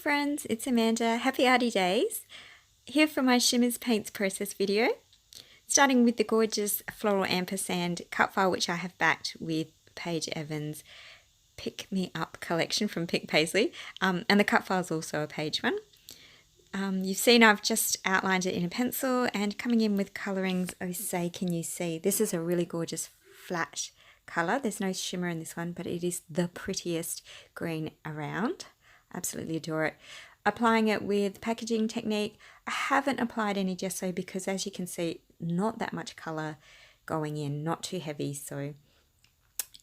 friends, it's Amanda. Happy Arty days. Here for my Shimmerz Paints process video. Starting with the gorgeous floral ampersand cut file which I have backed with Paige Evans' Pick Me Up collection from Paislee. And the cut file is also a Paige one. You've seen I've just outlined it in a pencil and coming in with colorings, oh say can you see. This is a really gorgeous flat colour. There's no shimmer in this one, but it is the prettiest green around. Absolutely adore it. Applying it with packaging technique. I haven't applied any gesso because as you can see, not that much colour going in, not too heavy. So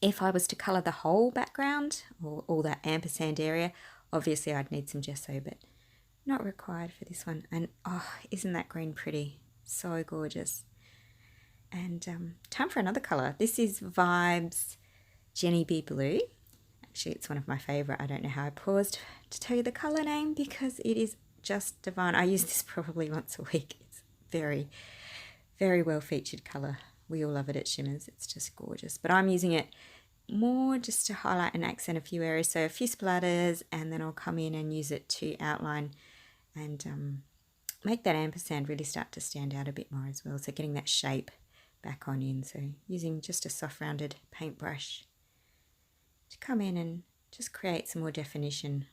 if I was to colour the whole background or all that ampersand area, obviously I'd need some gesso, but not required for this one. And oh, isn't that green pretty? So gorgeous. And time for another colour. This is Vibes Jenny Bee Blue. Actually, it's one of my favourite. I don't know how I paused to tell you the colour name because it is just divine. I use this probably once a week. It's very, very well featured colour. We all love it at Shimmerz. It's just gorgeous. But I'm using it more just to highlight and accent a few areas. So a few splatters, and then I'll come in and use it to outline and make that ampersand really start to stand out a bit more as well. So getting that shape back on in. So using just a soft rounded paintbrush to come in and just create some more definition.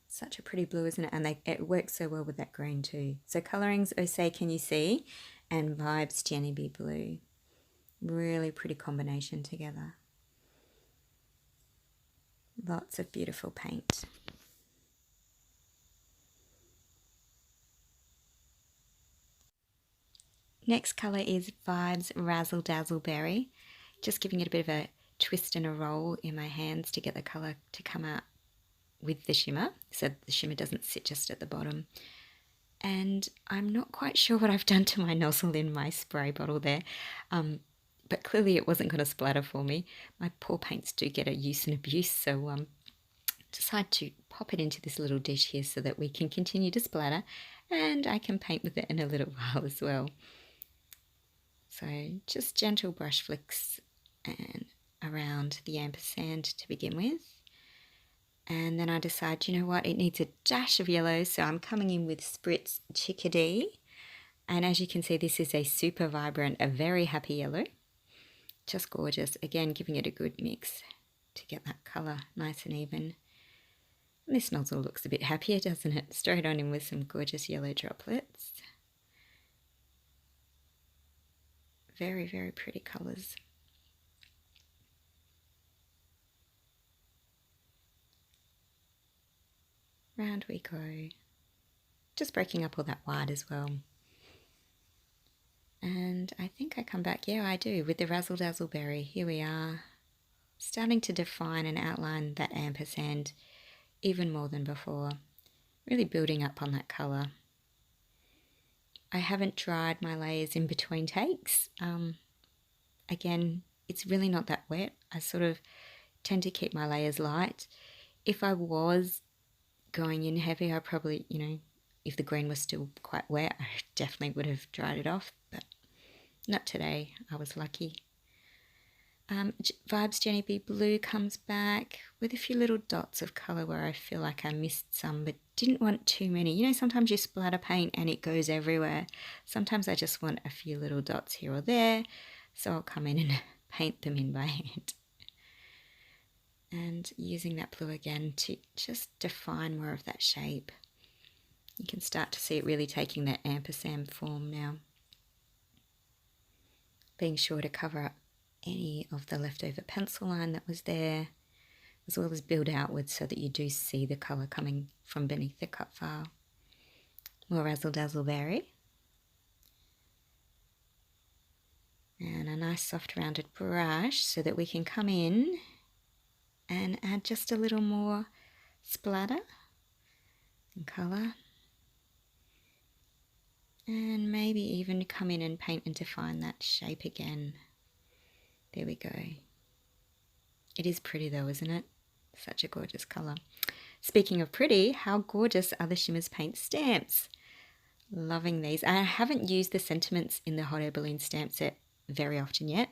Such a pretty blue, isn't it? And it works so well with that green too. So colorings, oh say can you see, and Vibes Jenny Bee Blue. Really pretty combination together. Lots of beautiful paint. Next colour is Vibes Razzle Dazzle Berry. Just giving it a bit of a twist and a roll in my hands to get the colour to come out with the shimmer, so the shimmer doesn't sit just at the bottom. And I'm not quite sure what I've done to my nozzle in my spray bottle there, but clearly it wasn't going to splatter for me. My poor paints do get a use and abuse, so decided to pop it into this little dish here so that we can continue to splatter and I can paint with it in a little while as well. So just gentle brush flicks and around the ampersand to begin with. And then I decide, you know what, it needs a dash of yellow, so I'm coming in with Spritz Chickadee. And as you can see, this is a super vibrant, a very happy yellow. Just gorgeous. Again, giving it a good mix to get that colour nice and even. And this nozzle looks a bit happier, doesn't it? Straight on in with some gorgeous yellow droplets. Very, very pretty colours. Round we go. Just breaking up all that white as well. And I think I come back, yeah I do, with the Razzle Dazzle Berry. Here we are, starting to define and outline that ampersand even more than before. Really building up on that colour. I haven't dried my layers in between takes. Again, it's really not that wet. I sort of tend to keep my layers light. If I was going in heavy, I probably, you know, if the green was still quite wet, I definitely would have dried it off, but not today. I was lucky. Vibes Jenny Bee Blue comes back with a few little dots of colour where I feel like I missed some, but didn't want too many. You know, sometimes you splatter paint and it goes everywhere. Sometimes I just want a few little dots here or there, so I'll come in and paint them in by hand. And using that blue again to just define more of that shape. You can start to see it really taking that ampersand form now. Being sure to cover up any of the leftover pencil line that was there, as well as build outwards so that you do see the colour coming from beneath the cut file. More Razzle Dazzle Berry. And a nice soft rounded brush so that we can come in and add just a little more splatter and colour. And maybe even come in and paint and define that shape again. There we go. It is pretty though, isn't it? Such a gorgeous colour. Speaking of pretty, how gorgeous are the Shimmerz Paints stamps? Loving these. I haven't used the sentiments in the hot air balloon stamp set very often yet,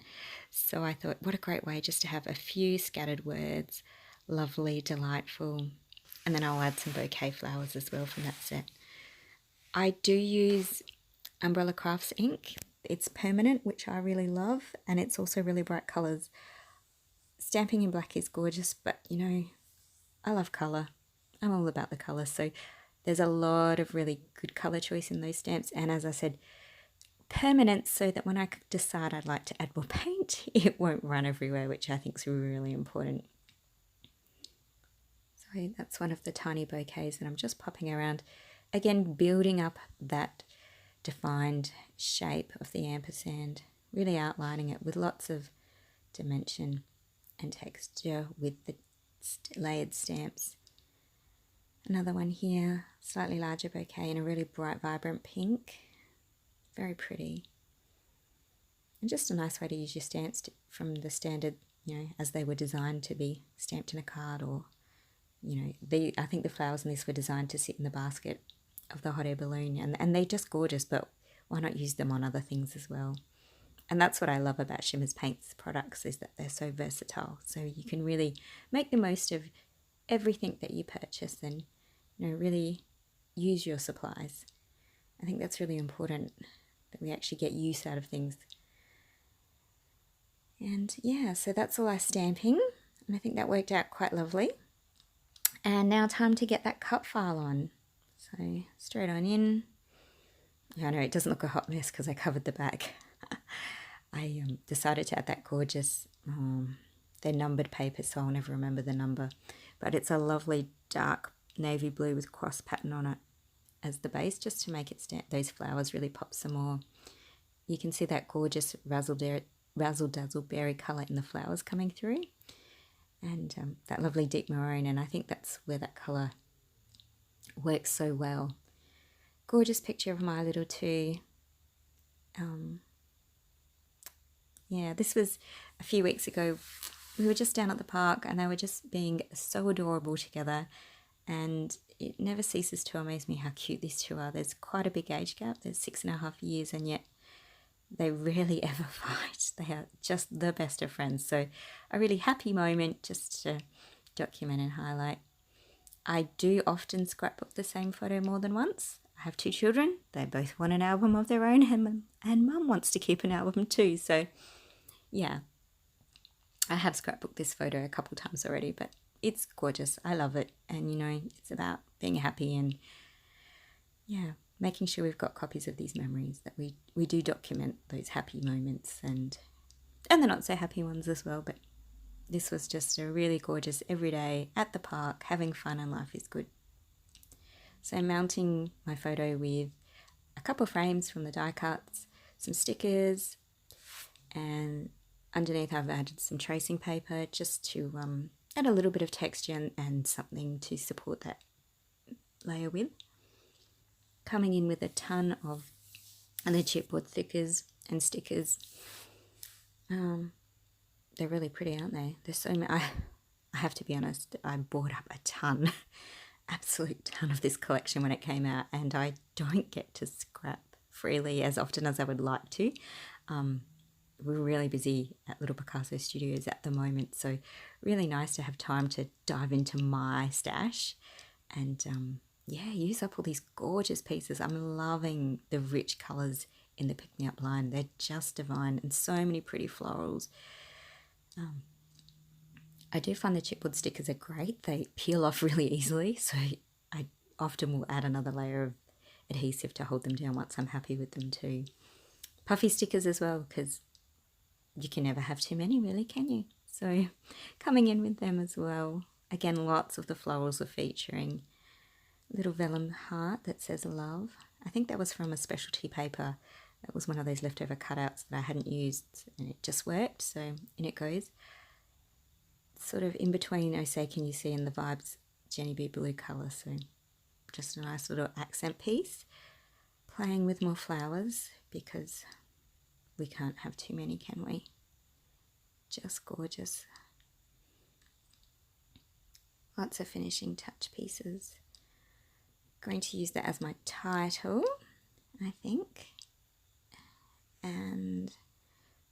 so I thought what a great way just to have a few scattered words. Lovely, delightful. And then I'll add some bouquet flowers as well from that set. I do use Umbrella Crafts ink. It's permanent, which I really love, and it's also really bright colours. Stamping in black is gorgeous, but you know, I love colour. I'm all about the colour, so there's a lot of really good colour choice in those stamps, and as I said, permanent, so that when I decide I'd like to add more paint, it won't run everywhere, which I think is really important. So that's one of the tiny bouquets that I'm just popping around. Again, building up that defined shape of the ampersand, really outlining it with lots of dimension and texture with the layered stamps. Another one here, slightly larger bouquet in a really bright, vibrant pink. Very pretty. And just a nice way to use your stamps from the standard, you know, as they were designed to be stamped in a card, or, you know, I think the flowers in this were designed to sit in the basket of the hot air balloon, and they're just gorgeous, but why not use them on other things as well? And that's what I love about Shimmerz Paints products, is that they're so versatile. So you can really make the most of everything that you purchase and, you know, really use your supplies. I think that's really important, that we actually get use out of things. And yeah, so that's all our stamping, and I think that worked out quite lovely. And now time to get that cut file on. So straight on in. Yeah, I know it doesn't look a hot mess because I covered the back. I decided to add that gorgeous, they're numbered paper, so I'll never remember the number, but it's a lovely dark navy blue with cross pattern on it as the base, just to make it those flowers really pop some more. You can see that gorgeous razzle dazzle berry colour in the flowers coming through, and that lovely deep maroon, and I think that's where that colour works so well. Gorgeous picture of my little two. Yeah, this was a few weeks ago. We were just down at the park and they were just being so adorable together, and it never ceases to amaze me how cute these two are. There's quite a big age gap. There's 6.5 years, and yet they rarely ever fight. They are just the best of friends. So a really happy moment just to document and highlight. I do often scrapbook the same photo more than once. I have 2 children. They both want an album of their own, and Mum wants to keep an album too. So yeah, I have scrapbooked this photo a couple times already, but it's gorgeous. I love it. And, you know, it's about being happy and, yeah, making sure we've got copies of these memories, that we do document those happy moments and the not so happy ones as well. But this was just a really gorgeous everyday at the park, having fun, and life is good. So mounting my photo with a couple of frames from the die cuts, some stickers, and underneath I've added some tracing paper just to add a little bit of texture and something to support that layer with. Coming in with a ton of the chipboard thickers and stickers. They're really pretty, aren't they? There's so many. I have to be honest, I bought up a ton, absolute ton of this collection when it came out, and I don't get to scrap freely as often as I would like to. We're really busy at Little Picasso Studios at the moment, so really nice to have time to dive into my stash and yeah, use up all these gorgeous pieces. I'm loving the rich colours in the Pick Me Up line. They're just divine, and so many pretty florals. I do find the chipboard stickers are great. They peel off really easily, so I often will add another layer of adhesive to hold them down once I'm happy with them too. Puffy stickers as well, because you can never have too many, really, can you? So coming in with them as well. Again, lots of the florals are featuring little vellum heart that says love. I think that was from a specialty paper. That was one of those leftover cutouts that I hadn't used, and it just worked, so in it goes. Sort of in between Oh Say Can You See and the Vibes Jenny B blue colour, so just a nice little accent piece. Playing with more flowers, because we can't have too many, can we? Just gorgeous. Lots of finishing touch pieces. Going to use that as my title, I think. And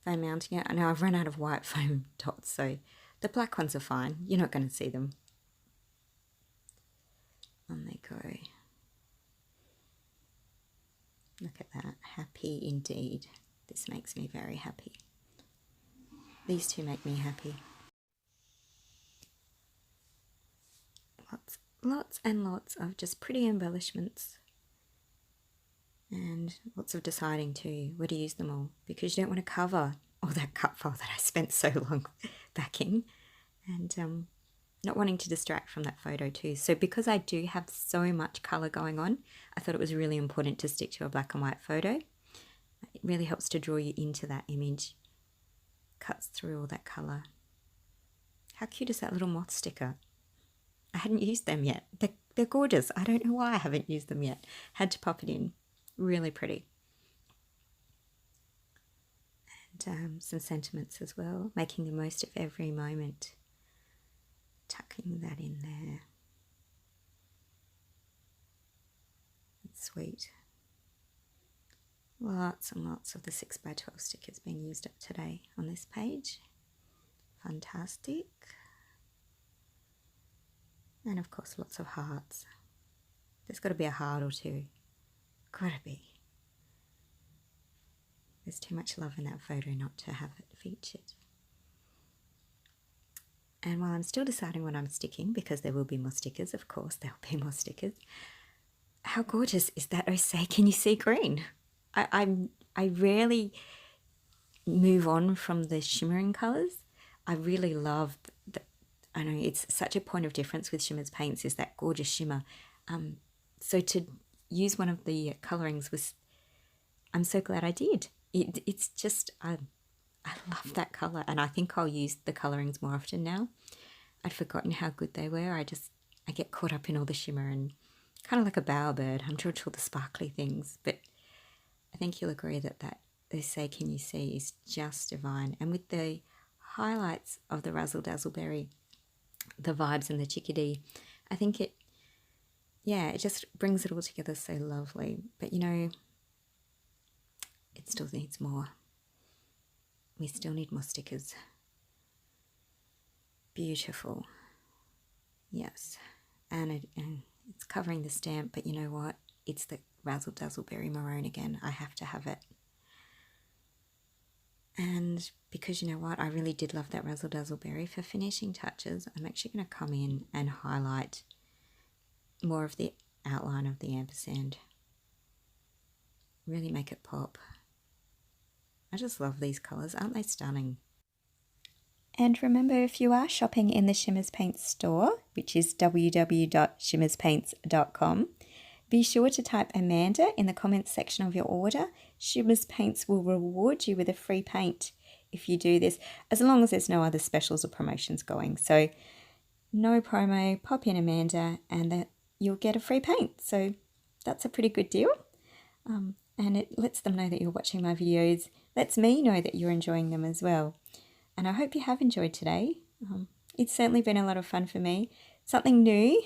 foam mounting it. I know I've run out of white foam dots, so the black ones are fine. You're not going to see them. On they go. Look at that. Happy indeed. This makes me very happy. These two make me happy. Lots and lots of just pretty embellishments. And lots of deciding too where to use them all, because you don't want to cover all that cut file that I spent so long backing, and not wanting to distract from that photo too. So because I do have so much colour going on, I thought it was really important to stick to a black and white photo. It really helps to draw you into that image. Cuts through all that colour. How cute is that little moth sticker? I hadn't used them yet. They're gorgeous. I don't know why I haven't used them yet. Had to pop it in. Really pretty. And some sentiments as well. Making the most of every moment. Tucking that in there. It's sweet. Lots and lots of the 6x12 stickers being used up today on this page. Fantastic. And of course lots of hearts. There's got to be a heart or two. Gotta be. There's too much love in that photo not to have it featured. And while I'm still deciding what I'm sticking, because there will be more stickers, of course there will be more stickers, how gorgeous is that? Oh, say, can you see green? I rarely move on from the shimmering colours. I really love, I know it's such a point of difference with Shimmerz Paints, is that gorgeous shimmer. So to use one of the colourings was, I'm so glad I did. It's just, I love that colour, and I think I'll use the colourings more often now. I'd forgotten how good they were. I get caught up in all the shimmer and kind of like a bowerbird. I'm drawn to all the sparkly things, but I think you'll agree that they say, can you see, is just divine. And with the highlights of the Razzle Dazzle Berry, the vibes and the chickadee, I think it just brings it all together so lovely. But you know, it still needs more. We still need more stickers. Beautiful. Yes. And it's covering the stamp, but you know what? It's the Razzle Dazzle Berry Maroon again. I have to have it. And because you know what? I really did love that Razzle Dazzle Berry. For finishing touches, I'm actually going to come in and highlight more of the outline of the ampersand. Really make it pop. I just love these colours. Aren't they stunning? And remember, if you are shopping in the Shimmerz Paints store, which is www.shimmerzpaints.com, be sure to type Amanda in the comments section of your order. Shimmerz Paints will reward you with a free paint if you do this, as long as there's no other specials or promotions going. So no promo, pop in Amanda and you'll get a free paint. So that's a pretty good deal. And it lets them know that you're watching my videos, lets me know that you're enjoying them as well. And I hope you have enjoyed today. It's certainly been a lot of fun for me. Something new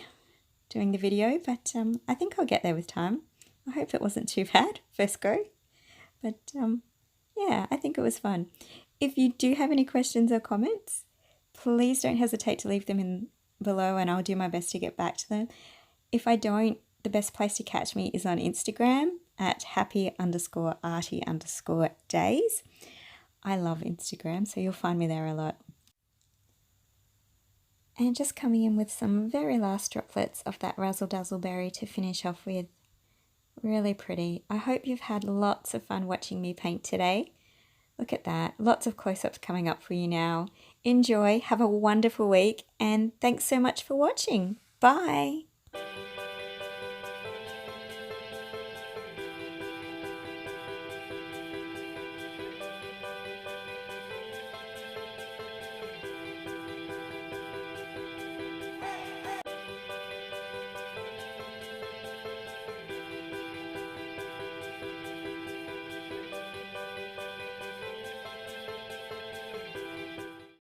doing the video, but I think I'll get there with time. I hope it wasn't too bad, first go. But yeah, I think it was fun. If you do have any questions or comments, please don't hesitate to leave them in below and I'll do my best to get back to them. If I don't, the best place to catch me is on Instagram at happy_arty_days. I love Instagram, so you'll find me there a lot. And just coming in with some very last droplets of that Razzle Dazzle Berry to finish off with. Really pretty. I hope you've had lots of fun watching me paint today. Look at that. Lots of close-ups coming up for you now. Enjoy, have a wonderful week, and thanks so much for watching. Bye!